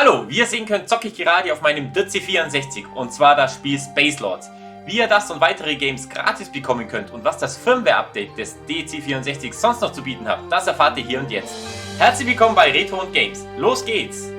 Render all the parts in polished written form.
Hallo, wie ihr sehen könnt, zocke ich gerade auf meinem DIRT C64 und zwar das Spiel Spacelords. Wie ihr das und weitere Games gratis bekommen könnt und was das Firmware-Update des DC64 sonst noch zu bieten hat, das erfahrt ihr hier und jetzt. Herzlich willkommen bei Retro und Games. Los geht's!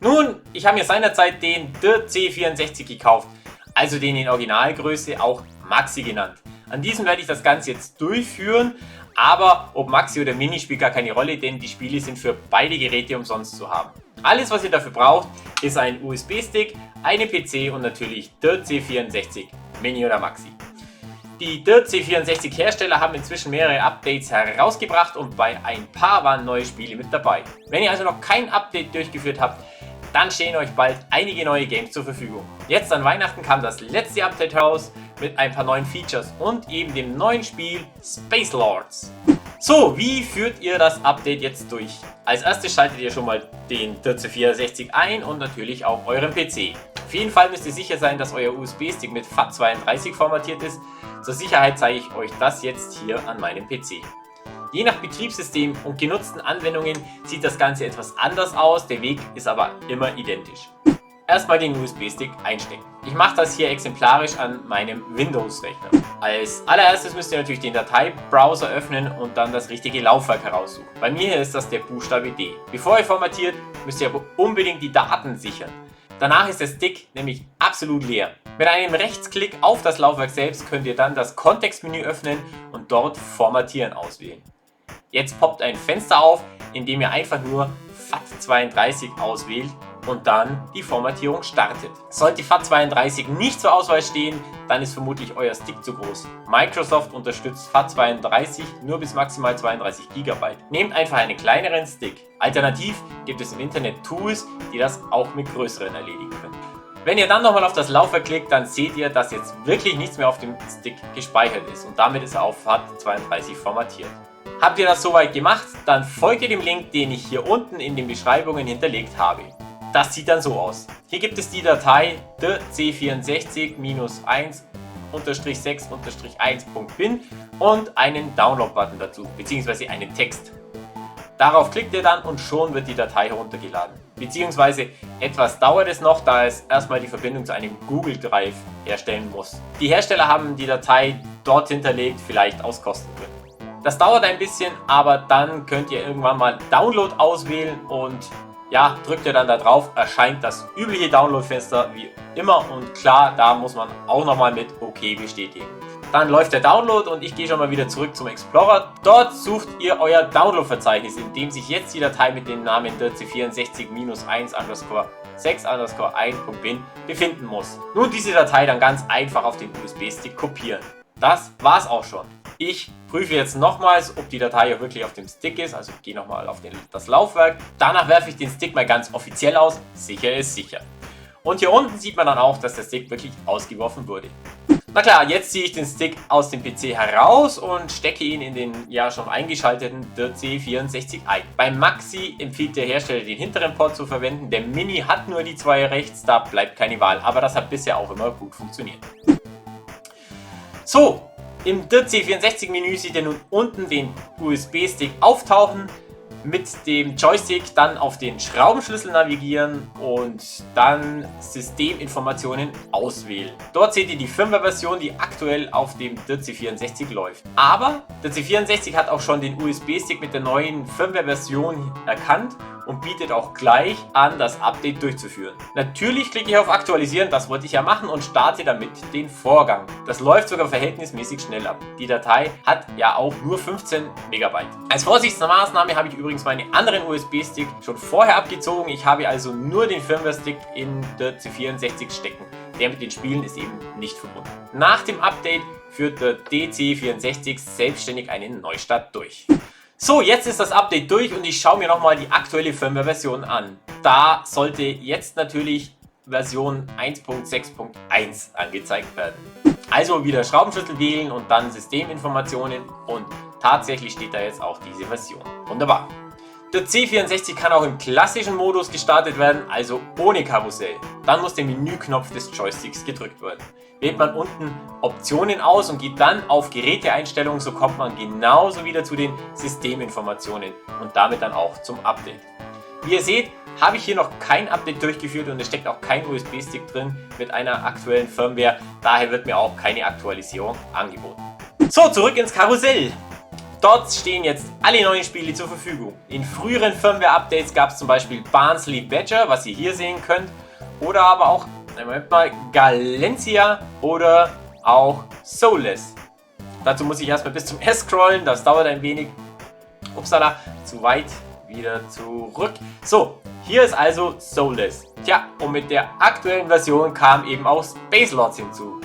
Nun, ich habe mir seinerzeit den DIRT C64 gekauft, also den in Originalgröße, auch Maxi genannt. An diesem werde ich das Ganze jetzt durchführen, aber ob Maxi oder Mini spielt gar keine Rolle, denn die Spiele sind für beide Geräte umsonst zu haben. Alles, was ihr dafür braucht, ist ein USB-Stick, eine PC und natürlich DIRT C64, Mini oder Maxi. Die DIRT C64 Hersteller haben inzwischen mehrere Updates herausgebracht und bei ein paar waren neue Spiele mit dabei. Wenn ihr also noch kein Update durchgeführt habt, dann stehen euch bald einige neue Games zur Verfügung. Jetzt an Weihnachten kam das letzte Update raus mit ein paar neuen Features und eben dem neuen Spiel Spacelords. So, wie führt ihr das Update jetzt durch? Als erstes schaltet ihr schon mal den DIRT C64 ein und natürlich auch euren PC. Auf jeden Fall müsst ihr sicher sein, dass euer USB-Stick mit FAT32 formatiert ist. Zur Sicherheit zeige ich euch das jetzt hier an meinem PC. Je nach Betriebssystem und genutzten Anwendungen sieht das Ganze etwas anders aus, der Weg ist aber immer identisch. Erstmal den USB-Stick einstecken. Ich mache das hier exemplarisch an meinem Windows-Rechner. Als allererstes müsst ihr natürlich den Dateibrowser öffnen und dann das richtige Laufwerk heraussuchen. Bei mir ist das der Buchstabe D. Bevor ihr formatiert, müsst ihr aber unbedingt die Daten sichern. Danach ist der Stick nämlich absolut leer. Mit einem Rechtsklick auf das Laufwerk selbst könnt ihr dann das Kontextmenü öffnen und dort Formatieren auswählen. Jetzt poppt ein Fenster auf, in dem ihr einfach nur FAT32 auswählt und dann die Formatierung startet. Sollte FAT32 nicht zur Auswahl stehen, dann ist vermutlich euer Stick zu groß. Microsoft unterstützt FAT32 nur bis maximal 32 GB. Nehmt einfach einen kleineren Stick. Alternativ gibt es im Internet Tools, die das auch mit größeren erledigen können. Wenn ihr dann nochmal auf das Laufwerk klickt, dann seht ihr, dass jetzt wirklich nichts mehr auf dem Stick gespeichert ist und damit ist er auf FAT32 formatiert. Habt ihr das soweit gemacht, dann folgt ihr dem Link, den ich hier unten in den Beschreibungen hinterlegt habe. Das sieht dann so aus. Hier gibt es die Datei dirtc64-1-6-1.bin und einen Download-Button dazu, beziehungsweise einen Text. Darauf klickt ihr dann und schon wird die Datei heruntergeladen. Beziehungsweise etwas dauert es noch, da es erstmal die Verbindung zu einem Google Drive herstellen muss. Die Hersteller haben die Datei dort hinterlegt, vielleicht aus Kostengründen. Das dauert ein bisschen, aber dann könnt ihr irgendwann mal Download auswählen und ja, drückt ihr dann da drauf, erscheint das übliche Download-Fenster wie immer und klar, da muss man auch nochmal mit OK bestätigen. Dann läuft der Download und ich gehe schon mal wieder zurück zum Explorer. Dort sucht ihr euer Download-Verzeichnis, in dem sich jetzt die Datei mit dem Namen dirtc64-1-6-1.bin befinden muss. Nun diese Datei dann ganz einfach auf den USB-Stick kopieren. Das war's auch schon. Ich prüfe jetzt nochmals, ob die Datei ja wirklich auf dem Stick ist, also ich gehe nochmal auf das Laufwerk. Danach werfe ich den Stick mal ganz offiziell aus, sicher ist sicher. Und hier unten sieht man dann auch, dass der Stick wirklich ausgeworfen wurde. Na klar, jetzt ziehe ich den Stick aus dem PC heraus und stecke ihn in den ja schon eingeschalteten DIRT C64 ein. Beim Maxi empfiehlt der Hersteller den hinteren Port zu verwenden, der Mini hat nur die zwei rechts, da bleibt keine Wahl, aber das hat bisher auch immer gut funktioniert. So. Im DIRT C64 Menü seht ihr nun unten den USB-Stick auftauchen, mit dem Joystick dann auf den Schraubenschlüssel navigieren und dann Systeminformationen auswählen. Dort seht ihr die Firmware-Version, die aktuell auf dem DIRT C64 läuft. Aber der C64 hat auch schon den USB-Stick mit der neuen Firmware-Version erkannt und bietet auch gleich an, das Update durchzuführen. Natürlich klicke ich auf Aktualisieren, das wollte ich ja machen und starte damit den Vorgang. Das läuft sogar verhältnismäßig schnell ab. Die Datei hat ja auch nur 15 MB. Als Vorsichtsmaßnahme habe ich übrigens meine anderen USB-Stick schon vorher abgezogen. Ich habe also nur den Firmware-Stick in der C64 stecken. Der mit den Spielen ist eben nicht verbunden. Nach dem Update führt der DC64 selbstständig einen Neustart durch. So, jetzt ist das Update durch und ich schaue mir nochmal die aktuelle Firmware-Version an. Da sollte jetzt natürlich Version 1.6.1 angezeigt werden. Also wieder Schraubenschlüssel wählen und dann Systeminformationen und tatsächlich steht da jetzt auch diese Version. Wunderbar. Der C64 kann auch im klassischen Modus gestartet werden, also ohne Karussell. Dann muss der Menüknopf des Joysticks gedrückt werden. Wählt man unten Optionen aus und geht dann auf Geräteeinstellungen, so kommt man genauso wieder zu den Systeminformationen und damit dann auch zum Update. Wie ihr seht, habe ich hier noch kein Update durchgeführt und es steckt auch kein USB-Stick drin mit einer aktuellen Firmware, daher wird mir auch keine Aktualisierung angeboten. So, zurück ins Karussell. Dort stehen jetzt alle neuen Spiele zur Verfügung. In früheren Firmware-Updates gab es zum Beispiel Barnsley Badger, was ihr hier sehen könnt, oder aber auch Galencia oder auch Soulless. Dazu muss ich erstmal bis zum S scrollen, das dauert ein wenig. Upsala, zu weit, wieder zurück. So, hier ist also Soulless. Tja, und mit der aktuellen Version kam eben auch Space Lords hinzu.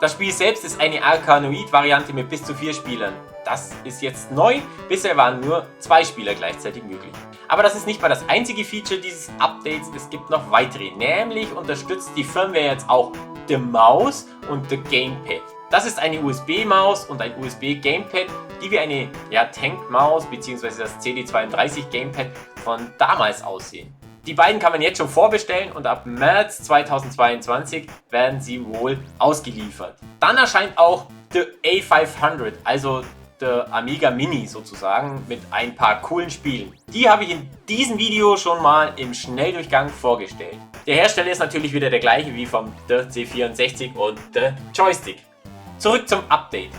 Das Spiel selbst ist eine Arkanoid-Variante mit bis zu 4 Spielern. Das ist jetzt neu, bisher waren nur 2 Spieler gleichzeitig möglich. Aber das ist nicht mal das einzige Feature dieses Updates, es gibt noch weitere. Nämlich unterstützt die Firmware jetzt auch die Maus und das Gamepad. Das ist eine USB-Maus und ein USB-Gamepad, die wie eine Tank-Maus bzw. das CD32 Gamepad von damals aussehen. Die beiden kann man jetzt schon vorbestellen und ab März 2022 werden sie wohl ausgeliefert. Dann erscheint auch der A500, also der Amiga Mini sozusagen, mit ein paar coolen Spielen. Die habe ich in diesem Video schon mal im Schnelldurchgang vorgestellt. Der Hersteller ist natürlich wieder der gleiche wie vom der C64 und der Joystick. Zurück zum Update.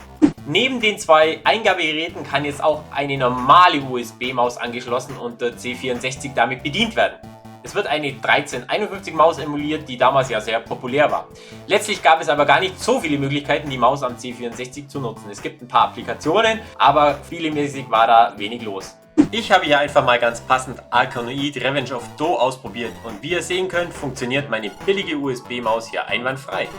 Neben den 2 Eingabegeräten kann jetzt auch eine normale USB-Maus angeschlossen und der C64 damit bedient werden. Es wird eine 1351 Maus emuliert, die damals ja sehr populär war. Letztlich gab es aber gar nicht so viele Möglichkeiten, die Maus am C64 zu nutzen. Es gibt ein paar Applikationen, aber spielemäßig war da wenig los. Ich habe hier einfach mal ganz passend Arkanoid Revenge of Do ausprobiert und wie ihr sehen könnt, funktioniert meine billige USB-Maus hier einwandfrei.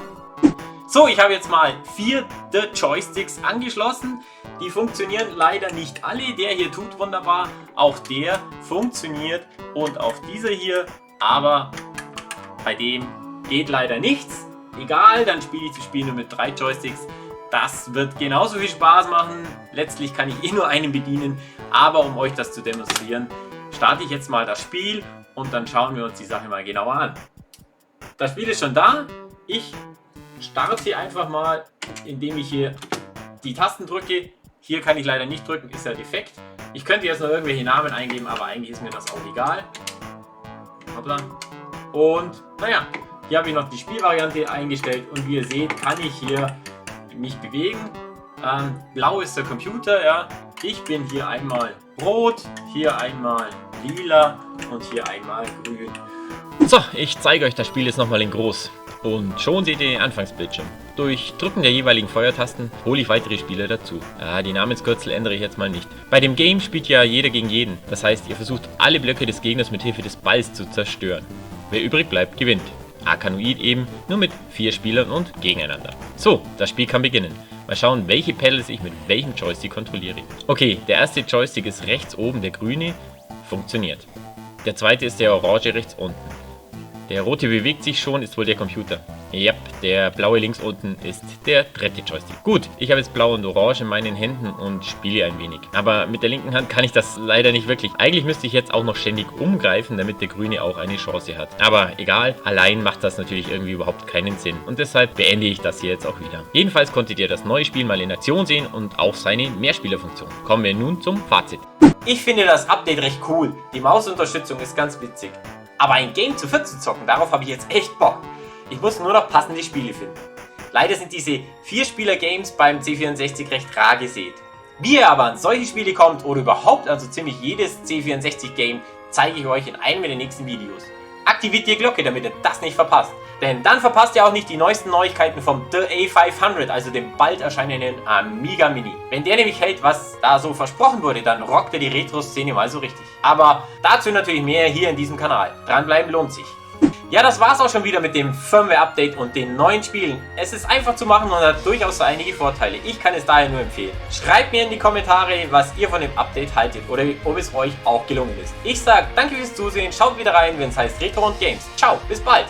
So, ich habe jetzt mal 4 der Joysticks angeschlossen. Die funktionieren leider nicht alle. Der hier tut wunderbar, auch der funktioniert und auch dieser hier, aber bei dem geht leider nichts. Egal, dann spiele ich das Spiel nur mit 3 Joysticks. Das wird genauso viel Spaß machen. Letztlich kann ich nur einen bedienen, aber um euch das zu demonstrieren, starte ich jetzt mal das Spiel und dann schauen wir uns die Sache mal genauer an. Das Spiel ist schon da. Ich starte einfach mal, indem ich hier die Tasten drücke. Hier kann ich leider nicht drücken, ist ja defekt. Ich könnte jetzt noch irgendwelche Namen eingeben, aber eigentlich ist mir das auch egal. Hoppla. Und naja, hier habe ich noch die Spielvariante eingestellt und wie ihr seht, kann ich hier mich bewegen. Blau ist der Computer, ja. Ich bin hier einmal rot, hier einmal lila und hier einmal grün. So, ich zeige euch das Spiel jetzt nochmal in groß. Und schon seht ihr den Anfangsbildschirm. Durch Drücken der jeweiligen Feuertasten hole ich weitere Spieler dazu. Die Namenskürzel ändere ich jetzt mal nicht. Bei dem Game spielt ja jeder gegen jeden. Das heißt, ihr versucht alle Blöcke des Gegners mit Hilfe des Balls zu zerstören. Wer übrig bleibt, gewinnt. Arkanoid eben, nur mit 4 Spielern und gegeneinander. So, das Spiel kann beginnen. Mal schauen, welche Pedals ich mit welchem Joystick kontrolliere. Okay, der erste Joystick ist rechts oben, der grüne. Funktioniert. Der zweite ist der orange rechts unten. Der rote bewegt sich schon, ist wohl der Computer. Yep, der blaue links unten ist der dritte Joystick. Gut, ich habe jetzt blau und orange in meinen Händen und spiele ein wenig. Aber mit der linken Hand kann ich das leider nicht wirklich. Eigentlich müsste ich jetzt auch noch ständig umgreifen, damit der grüne auch eine Chance hat. Aber egal, allein macht das natürlich irgendwie überhaupt keinen Sinn. Und deshalb beende ich das hier jetzt auch wieder. Jedenfalls konntet ihr das neue Spiel mal in Aktion sehen und auch seine Mehrspielerfunktion. Kommen wir nun zum Fazit. Ich finde das Update recht cool. Die Mausunterstützung ist ganz witzig. Aber ein Game zu 4 zu zocken, darauf habe ich jetzt echt Bock. Ich muss nur noch passende Spiele finden. Leider sind diese 4-Spieler-Games beim C64 recht rar gesät. Wie ihr aber an solche Spiele kommt oder überhaupt an so ziemlich jedes C64-Game, zeige ich euch in einem der nächsten Videos. Aktiviert die Glocke, damit ihr das nicht verpasst. Denn dann verpasst ihr auch nicht die neuesten Neuigkeiten vom The A500, also dem bald erscheinenden Amiga Mini. Wenn der nämlich hält, was da so versprochen wurde, dann rockt er die Retro-Szene mal so richtig. Aber dazu natürlich mehr hier in diesem Kanal. Dranbleiben lohnt sich. Ja, das war's auch schon wieder mit dem Firmware-Update und den neuen Spielen. Es ist einfach zu machen und hat durchaus so einige Vorteile. Ich kann es daher nur empfehlen. Schreibt mir in die Kommentare, was ihr von dem Update haltet oder ob es euch auch gelungen ist. Ich sage danke fürs Zusehen, schaut wieder rein, wenn es heißt Retro und Games. Ciao, bis bald!